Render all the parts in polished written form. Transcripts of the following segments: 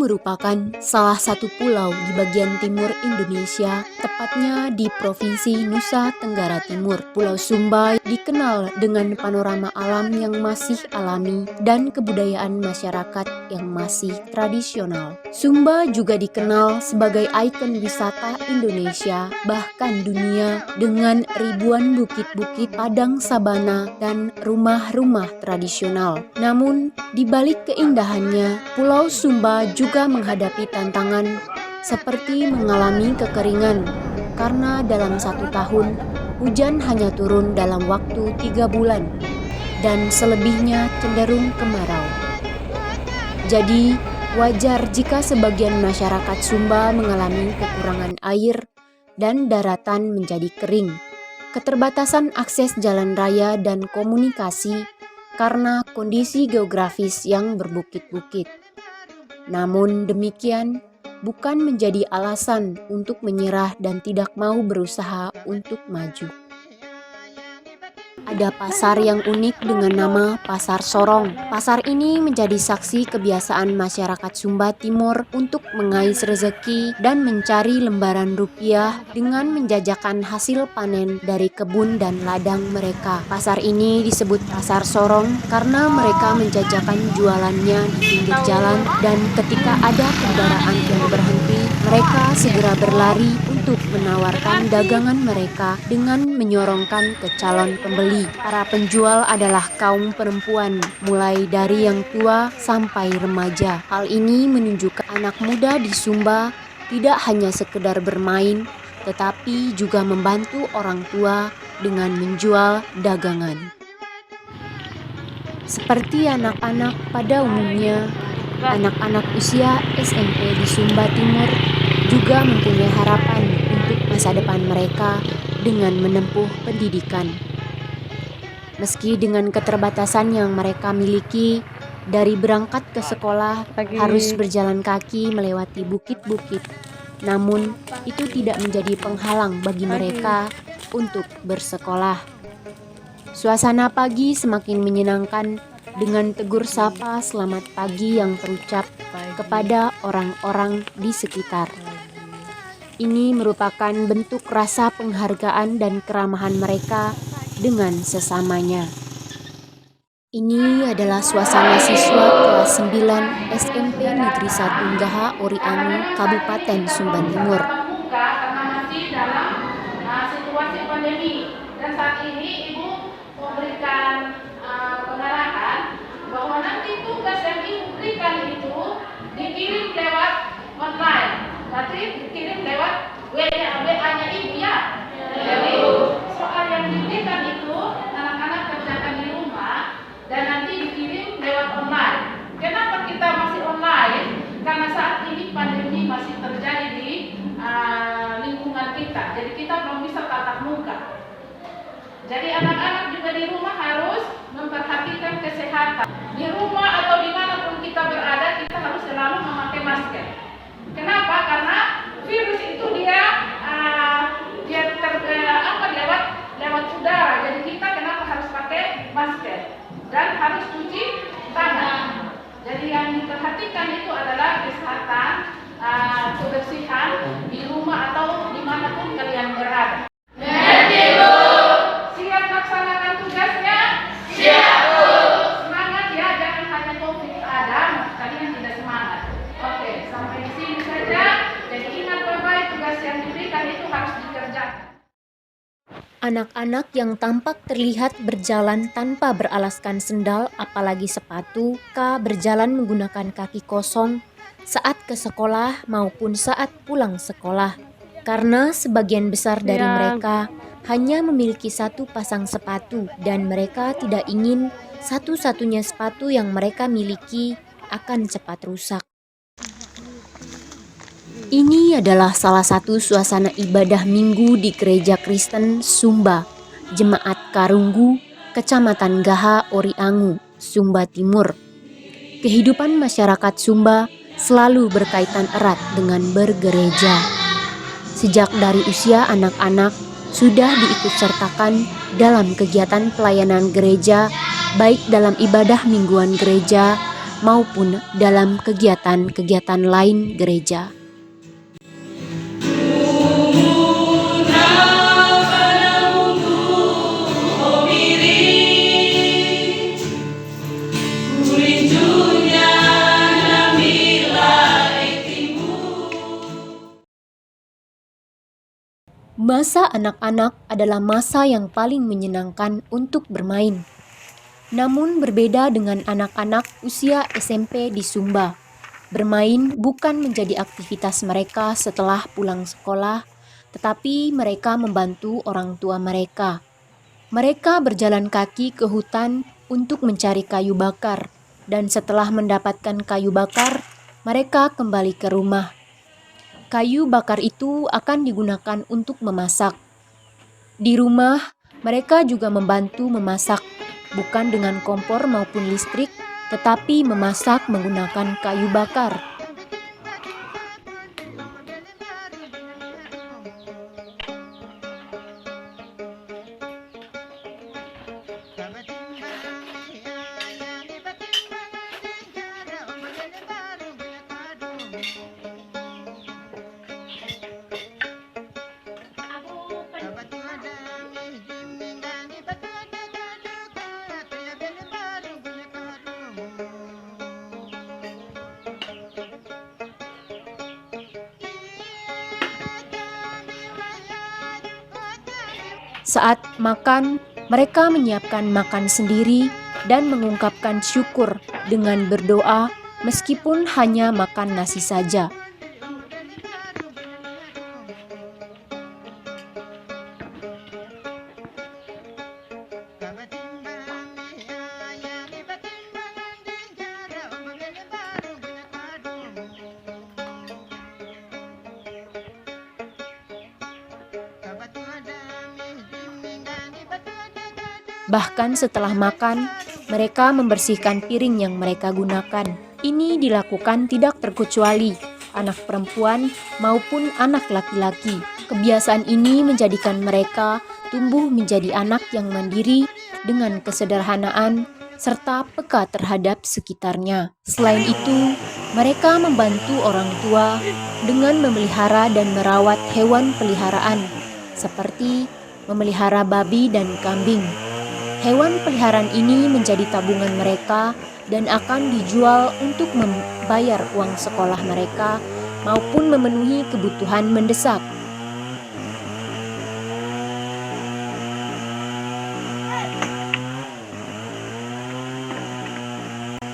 merupakan salah satu pulau di bagian timur Indonesia, tepatnya di Provinsi Nusa Tenggara Timur. Pulau Sumba dikenal dengan panorama alam yang masih alami dan kebudayaan masyarakat yang masih tradisional. Sumba juga dikenal sebagai ikon wisata Indonesia, bahkan dunia, dengan ribuan bukit-bukit, padang sabana, dan rumah-rumah tradisional. Namun, di balik keindahannya, Pulau Sumba juga menghadapi tantangan seperti mengalami kekeringan karena dalam 1 tahun hujan hanya turun dalam waktu 3 bulan dan selebihnya cenderung kemarau. Jadi wajar jika sebagian masyarakat Sumba mengalami kekurangan air dan daratan menjadi kering, keterbatasan akses jalan raya dan komunikasi karena kondisi geografis yang berbukit-bukit. Namun demikian, bukan menjadi alasan untuk menyerah dan tidak mau berusaha untuk maju. Ada pasar yang unik dengan nama Pasar Sorong. Pasar ini menjadi saksi kebiasaan masyarakat Sumba Timur untuk mengais rezeki dan mencari lembaran rupiah dengan menjajakan hasil panen dari kebun dan ladang mereka. Pasar ini disebut Pasar Sorong karena mereka menjajakan jualannya di pinggir jalan dan ketika ada kendaraan yang berhenti, mereka segera berlari untuk menawarkan dagangan mereka dengan menyorongkan ke calon pembeli. Para penjual adalah kaum perempuan, mulai dari yang tua sampai remaja. Hal ini menunjukkan anak muda di Sumba tidak hanya sekedar bermain, tetapi juga membantu orang tua dengan menjual dagangan. Seperti anak-anak pada umumnya, anak-anak usia SMP di Sumba Timur juga mempunyai harapan untuk masa depan mereka dengan menempuh pendidikan. Meski dengan keterbatasan yang mereka miliki, dari berangkat ke sekolah harus berjalan kaki melewati bukit-bukit. Namun, itu tidak menjadi penghalang bagi mereka untuk bersekolah. Suasana pagi semakin menyenangkan dengan tegur sapa selamat pagi yang terucap kepada orang-orang di sekitar. Ini merupakan bentuk rasa penghargaan dan keramahan mereka dengan sesamanya. Ini adalah suasana siswa kelas 9 SMP Negeri 1 Gaha Oriangu, Kabupaten Sumba Timur. Karena masih dalam situasi pandemi dan saat ini Ibu memberikan pengarahan bahwa nanti tugas yang Ibu berikan itu dikirim lewat online, berarti dikirim lewat WA-nya Ibu ya. Jadi soal yang diberikan itu anak-anak kerjakan di rumah dan nanti dikirim lewat online. Kenapa kita masih online? Karena saat ini pandemi masih terjadi di lingkungan kita. Jadi kita belum bisa tatap muka. Jadi anak-anak juga di rumah harus memperhatikan kesehatan. Di rumah atau dimanapun kita berada, kita harus selalu memakai masker. Kenapa? Karena virus itu dia lewat udara. Jadi kita kenapa harus pakai masker dan harus cuci tangan. Jadi yang diperhatikan itu adalah kesehatan, kebersihan di rumah atau dimanapun kalian berada. Mengerti, Bu? Siap laksanakan tugasnya? Siap, Bu. Semangat ya, jangan hanya COVID ada, kalian tidak semangat. Oke, sampai di sini saja. Jadi ingat Bapak, tugas yang diberikan itu harus dikerjakan. Anak-anak yang tampak terlihat berjalan tanpa beralaskan sendal apalagi sepatu, berjalan menggunakan kaki kosong saat ke sekolah maupun saat pulang sekolah. Karena sebagian besar dari mereka hanya memiliki 1 pasang sepatu dan mereka tidak ingin satu-satunya sepatu yang mereka miliki akan cepat rusak. Ini adalah salah satu suasana ibadah minggu di Gereja Kristen Sumba, Jemaat Karunggu, Kecamatan Gaha Oriangu, Sumba Timur. Kehidupan masyarakat Sumba selalu berkaitan erat dengan bergereja. Sejak dari usia anak-anak sudah diikutsertakan dalam kegiatan pelayanan gereja, baik dalam ibadah mingguan gereja maupun dalam kegiatan-kegiatan lain gereja. Masa anak-anak adalah masa yang paling menyenangkan untuk bermain. Namun berbeda dengan anak-anak usia SMP di Sumba. Bermain bukan menjadi aktivitas mereka setelah pulang sekolah, tetapi mereka membantu orang tua mereka. Mereka berjalan kaki ke hutan untuk mencari kayu bakar, dan setelah mendapatkan kayu bakar, mereka kembali ke rumah. Kayu bakar itu akan digunakan untuk memasak. Di rumah, mereka juga membantu memasak, bukan dengan kompor maupun listrik, tetapi memasak menggunakan kayu bakar. Saat makan, mereka menyiapkan makan sendiri dan mengungkapkan syukur dengan berdoa meskipun hanya makan nasi saja. Bahkan setelah makan, mereka membersihkan piring yang mereka gunakan. Ini dilakukan tidak terkecuali anak perempuan maupun anak laki-laki. Kebiasaan ini menjadikan mereka tumbuh menjadi anak yang mandiri dengan kesederhanaan serta peka terhadap sekitarnya. Selain itu, mereka membantu orang tua dengan memelihara dan merawat hewan peliharaan seperti memelihara babi dan kambing. Hewan peliharaan ini menjadi tabungan mereka dan akan dijual untuk membayar uang sekolah mereka maupun memenuhi kebutuhan mendesak.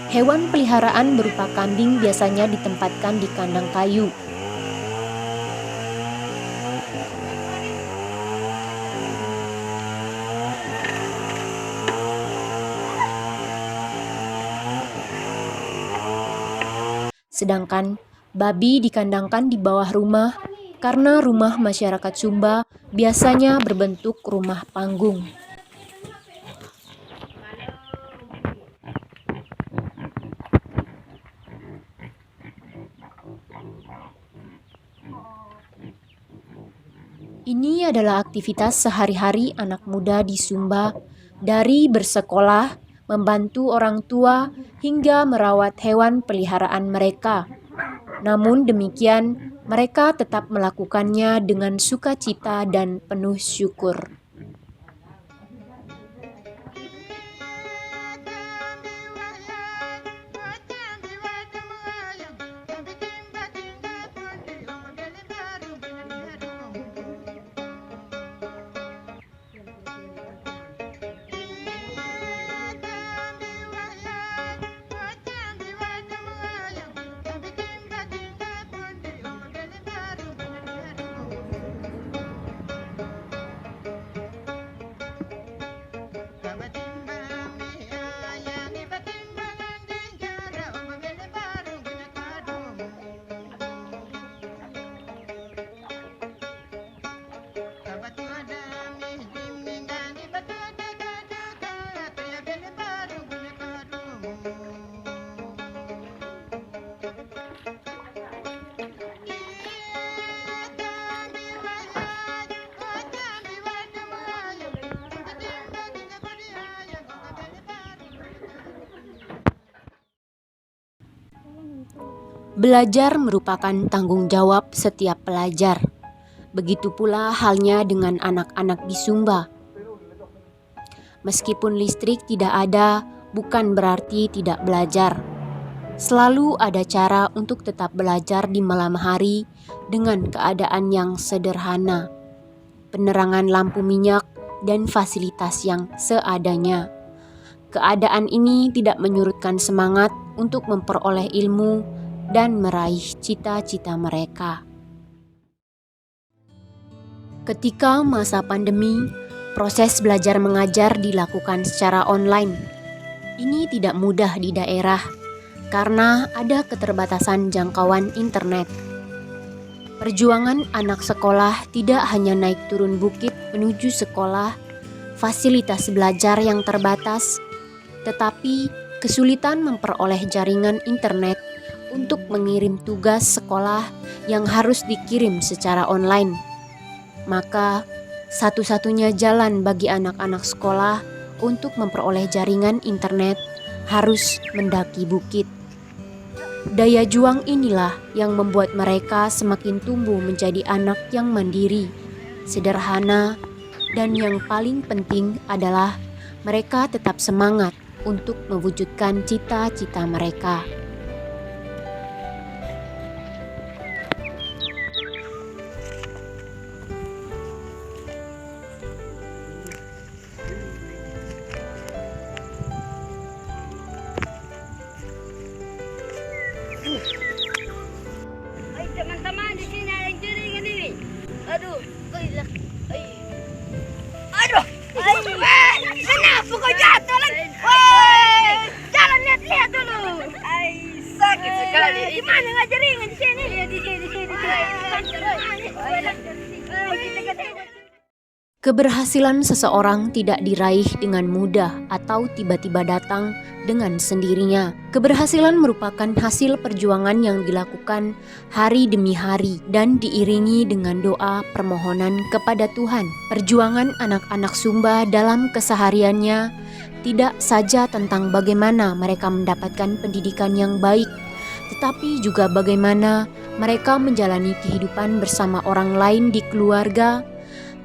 Hewan peliharaan berupa kambing biasanya ditempatkan di kandang kayu. Sedangkan babi dikandangkan di bawah rumah karena rumah masyarakat Sumba biasanya berbentuk rumah panggung. Ini adalah aktivitas sehari-hari anak muda di Sumba, dari bersekolah, membantu orang tua, hingga merawat hewan peliharaan mereka. Namun demikian, mereka tetap melakukannya dengan sukacita dan penuh syukur. Belajar merupakan tanggung jawab setiap pelajar. Begitu pula halnya dengan anak-anak di Sumba. Meskipun listrik tidak ada, bukan berarti tidak belajar. Selalu ada cara untuk tetap belajar di malam hari dengan keadaan yang sederhana. Penerangan lampu minyak dan fasilitas yang seadanya. Keadaan ini tidak menyurutkan semangat untuk memperoleh ilmu dan meraih cita-cita mereka. Ketika masa pandemi, proses belajar mengajar dilakukan secara online. Ini tidak mudah di daerah karena ada keterbatasan jangkauan internet. Perjuangan anak sekolah tidak hanya naik turun bukit menuju sekolah, fasilitas belajar yang terbatas, tetapi kesulitan memperoleh jaringan internet untuk mengirim tugas sekolah yang harus dikirim secara online. Maka, satu-satunya jalan bagi anak-anak sekolah untuk memperoleh jaringan internet harus mendaki bukit. Daya juang inilah yang membuat mereka semakin tumbuh menjadi anak yang mandiri, sederhana, dan yang paling penting adalah mereka tetap semangat untuk mewujudkan cita-cita mereka. Ay, teman-teman, di sini ada yang jaringan ini. Aduh, aduh, kenapa kau jatuh lagi? Woi, jalan lihat dulu. Ay, sakit sekali. Di mana nggak jaringan di sini? Di sini. Keberhasilan seseorang tidak diraih dengan mudah atau tiba-tiba datang dengan sendirinya. Keberhasilan merupakan hasil perjuangan yang dilakukan hari demi hari dan diiringi dengan doa permohonan kepada Tuhan. Perjuangan anak-anak Sumba dalam kesehariannya tidak saja tentang bagaimana mereka mendapatkan pendidikan yang baik, tetapi juga bagaimana mereka menjalani kehidupan bersama orang lain di keluarga,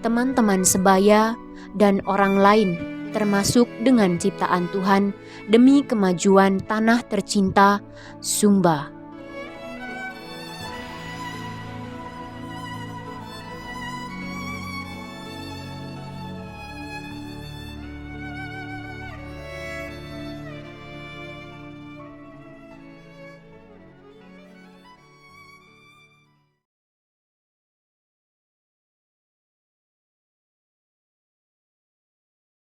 teman-teman sebaya, dan orang lain, termasuk dengan ciptaan Tuhan demi kemajuan tanah tercinta Sumba.